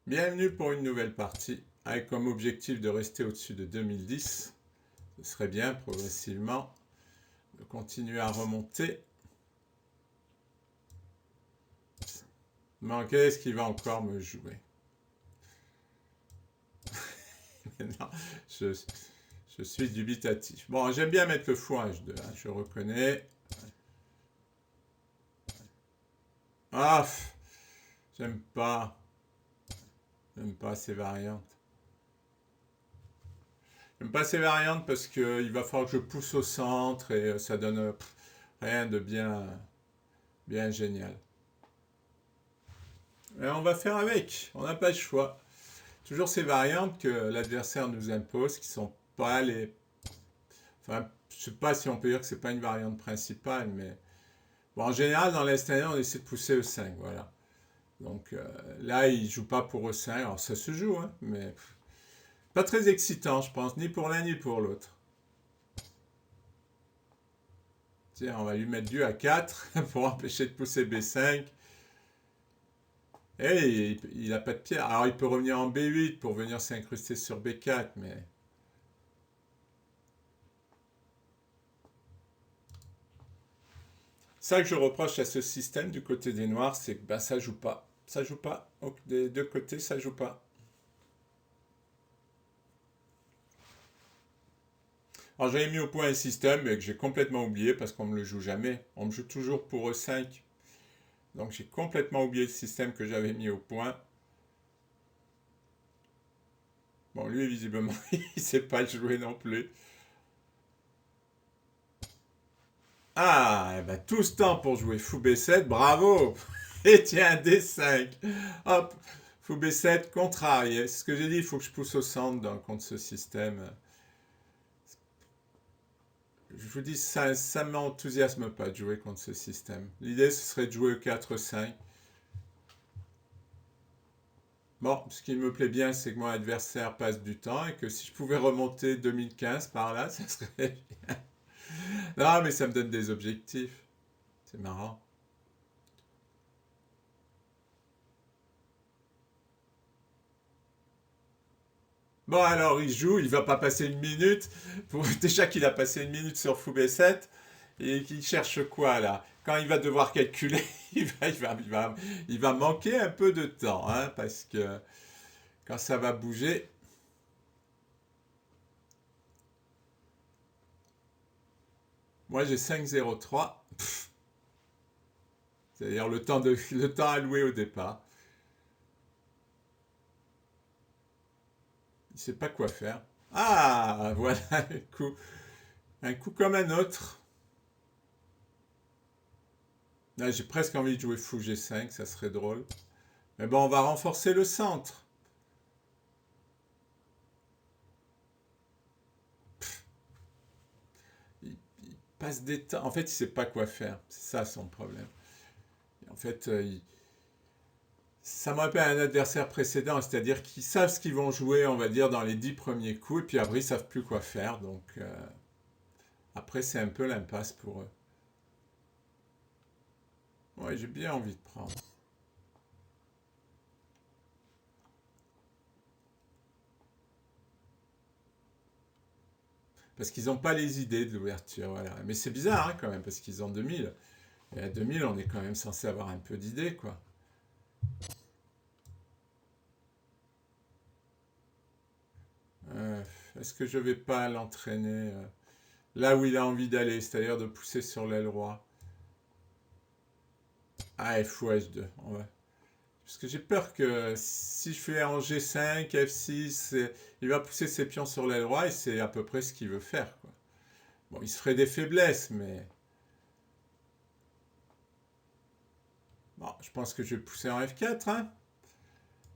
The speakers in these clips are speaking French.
Bienvenue pour une nouvelle partie, avec comme objectif de rester au-dessus de 2010. Ce serait bien, progressivement, de continuer à remonter. Mais qu'est-ce qui va encore me jouer? Non, je, je suis dubitatif. Bon, j'aime bien mettre le fou en H2, hein, je reconnais. Ah, j'aime pas. J'aime pas ces variantes. J'aime pas ces variantes parce qu'il va falloir que je pousse au centre et ça donne rien de bien génial. Et on va faire avec, on n'a pas le choix. Toujours ces variantes que l'adversaire nous impose, qui sont pas les... Enfin, je sais pas si on peut dire que c'est pas une variante principale, mais... Bon, en général, dans l'Est on essaie de pousser E5, voilà. Donc là, il joue pas pour E5, alors ça se joue, hein, mais pas très excitant, je pense, ni pour l'un ni pour l'autre. Tiens, on va lui mettre du A4 pour empêcher de pousser B5. Et il n'a pas de pierre. Alors il peut revenir en B8 pour venir s'incruster sur B4, mais... Ça que je reproche à ce système du côté des noirs, c'est que ben, ça joue pas. Ça joue pas. Des deux côtés, ça joue pas. Alors j'avais mis au point un système mais que j'ai complètement oublié parce qu'on me le joue jamais. On me joue toujours pour E5. Donc j'ai complètement oublié le système que j'avais mis au point. Bon, lui, visiblement, il sait pas le jouer non plus. Ah, eh ben, tout ce temps pour jouer fou B7, bravo. Et tiens, D5. Hop, fou B7, contrarié. C'est ce que j'ai dit, il faut que je pousse au centre contre ce système. Je vous dis, ça ne m'enthousiasme pas de jouer contre ce système. L'idée, ce serait de jouer E4-5. Bon, ce qui me plaît bien, c'est que mon adversaire passe du temps et que si je pouvais remonter 2015 par là, ça serait bien. Non, mais ça me donne des objectifs. C'est marrant. Bon, alors il joue, il va pas passer une minute. Déjà qu'il a passé une minute sur Fou B7 et qu'il cherche quoi là? Quand il va devoir calculer, il va manquer un peu de temps, hein, parce que quand ça va bouger. Moi j'ai 5,03. C'est-à-dire le temps alloué au départ. Il sait pas quoi faire. Ah, voilà un coup comme un autre. Là, j'ai presque envie de jouer fou G5, ça serait drôle. Mais bon, on va renforcer le centre. Il passe des temps. En fait, il sait pas quoi faire. C'est ça son problème. Et en fait, ça me rappelle un adversaire précédent, c'est-à-dire qu'ils savent ce qu'ils vont jouer, on va dire, dans les 10 premiers coups, et puis après, ils savent plus quoi faire. Donc, après, c'est un peu l'impasse pour eux. Ouais, j'ai bien envie de prendre. Parce qu'ils n'ont pas les idées de l'ouverture, voilà. Mais c'est bizarre, hein, quand même, parce qu'ils ont 2000. Et à 2000, on est quand même censé avoir un peu d'idées, quoi. Euh, Est-ce que je vais pas l'entraîner là où il a envie d'aller, c'est-à-dire de pousser sur l'aile roi? Ah, F ou H2. Parce que j'ai peur que si je fais en G5, F6, il va pousser ses pions sur l'aile roi et c'est à peu près ce qu'il veut faire, quoi. Bon, il se ferait des faiblesses, mais bon, je pense que je vais le pousser en F4, hein.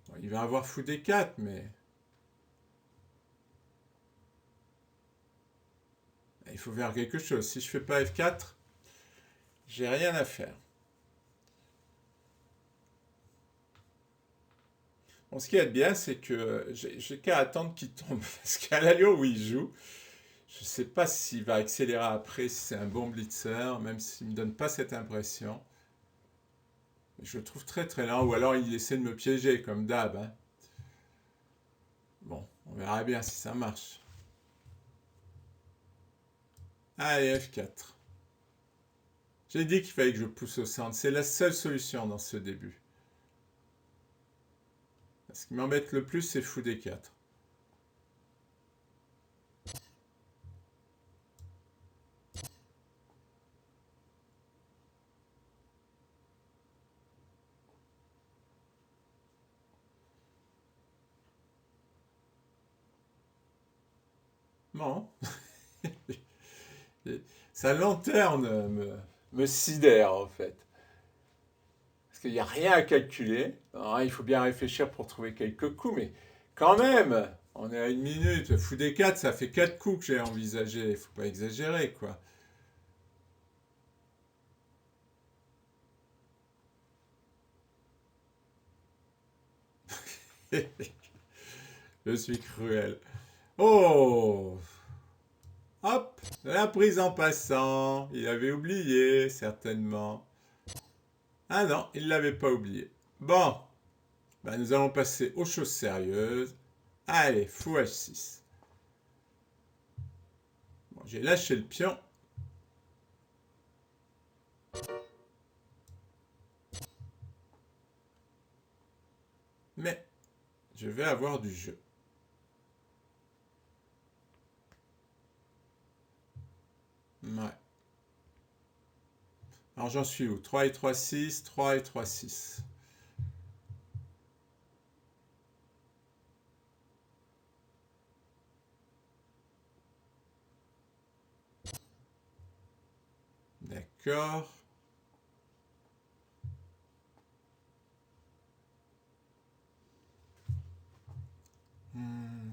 Bon, il va avoir fou D4, mais il faut faire quelque chose. Si je fais pas F4, j'ai rien à faire. Bon, ce qui est bien, c'est que j'ai qu'à attendre qu'il tombe. Parce qu'à l'allure où il joue, je ne sais pas s'il va accélérer après, si c'est un bon blitzer, même s'il ne me donne pas cette impression. Je le trouve très très lent, ou alors il essaie de me piéger, comme d'hab, hein. Bon, on verra bien si ça marche. Allez, F4. J'ai dit qu'il fallait que je pousse au centre. C'est la seule solution dans ce début. Ce qui m'embête le plus, c'est fou D4. Bon. Sa lanterne me sidère, en fait. Parce qu'il n'y a rien à calculer. Alors, il faut bien réfléchir pour trouver quelques coups, mais quand même, on est à 1 minute. Fou D4, ça fait 4 coups que j'ai envisagé. Il ne faut pas exagérer, quoi. Je suis cruel. Oh! Hop! La prise en passant. Il avait oublié, certainement. Ah non, il ne l'avait pas oublié. Bon. Ben, nous allons passer aux choses sérieuses. Allez, fou H6. Bon, j'ai lâché le pion. Mais je vais avoir du jeu. Ouais. Alors j'en suis où? 3 et 3, 6, 3 et 3, 6. D'accord. Hmm.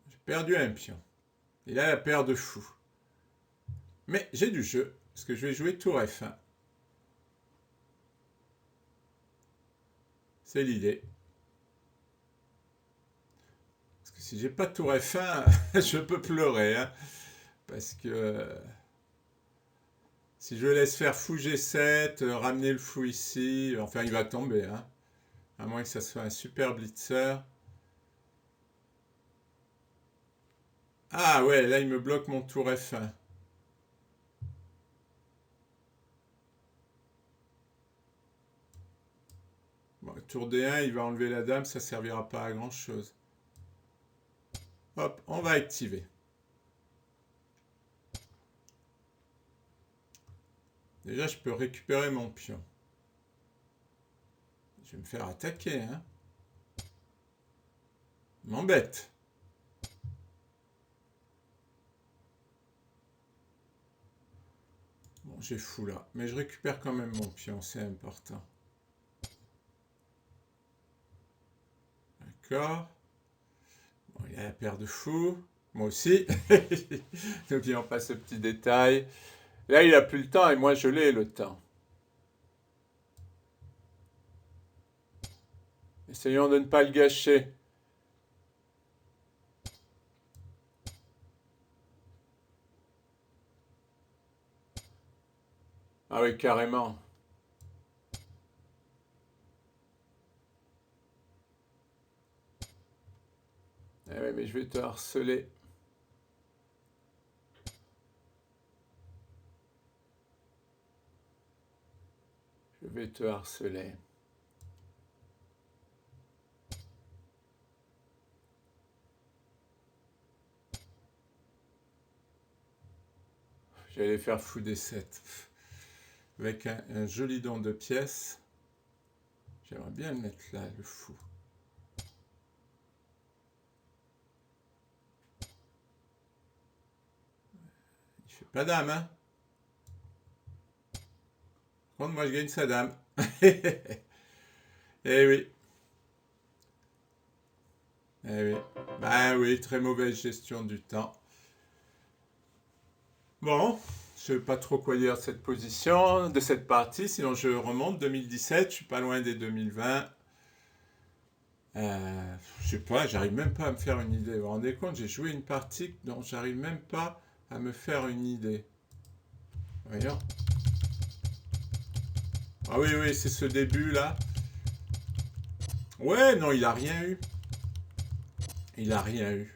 J'ai perdu un pion. Et là, la paire de fous. Mais j'ai du jeu, parce que je vais jouer tour F1. C'est l'idée. Parce que si j'ai pas tour F1, je peux pleurer. Hein, parce que si je laisse faire fou G7, ramener le fou ici, enfin il va tomber. Hein, à moins que ça soit un super blitzer. Ah ouais, là il me bloque mon tour F1. Bon, tour D1, il va enlever la dame, ça servira pas à grand chose. Hop, on va activer. Déjà, je peux récupérer mon pion. Je vais me faire attaquer, hein. M'embête. Bon, j'ai fou là. Mais je récupère quand même mon pion, c'est important. D'accord. Bon, il y a la paire de fous. Moi aussi. N'oublions pas ce petit détail. Là, il n'a plus le temps et moi, je l'ai le temps. Essayons de ne pas le gâcher. Ah oui, carrément. Eh oui, mais je vais te harceler. Je vais te harceler. J'allais faire fou des 7. Avec un joli don de pièces. J'aimerais bien le mettre là, le fou. Il fait pas dame, hein. Par contre, moi, je gagne sa dame. Eh oui. Eh oui. Bah oui, très mauvaise gestion du temps. Bon, je ne sais pas trop quoi dire de cette position, de cette partie, sinon je remonte 2017, je suis pas loin des 2020. Je sais pas, j'arrive même pas à me faire une idée. Vous vous rendez compte, j'ai joué une partie dont j'arrive même pas à me faire une idée. Voyons. Ah oui, oui, c'est ce début-là. Ouais, non, il a rien eu. Il a rien eu.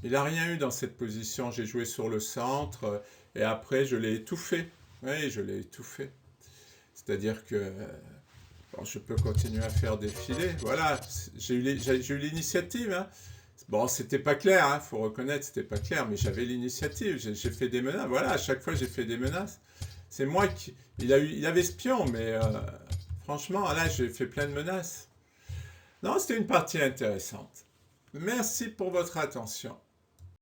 Il a rien eu dans cette position. J'ai joué sur le centre et après, je l'ai étouffé. Oui, je l'ai étouffé. C'est-à-dire que bon, je peux continuer à faire défiler. Voilà, j'ai eu l'initiative. Hein. Bon, c'était pas clair, hein, faut reconnaître, c'était pas clair, mais j'avais l'initiative. J'ai fait des menaces. Voilà, à chaque fois, j'ai fait des menaces. C'est moi qui. Il avait espion, mais franchement, là, j'ai fait plein de menaces. Non, c'était une partie intéressante. Merci pour votre attention.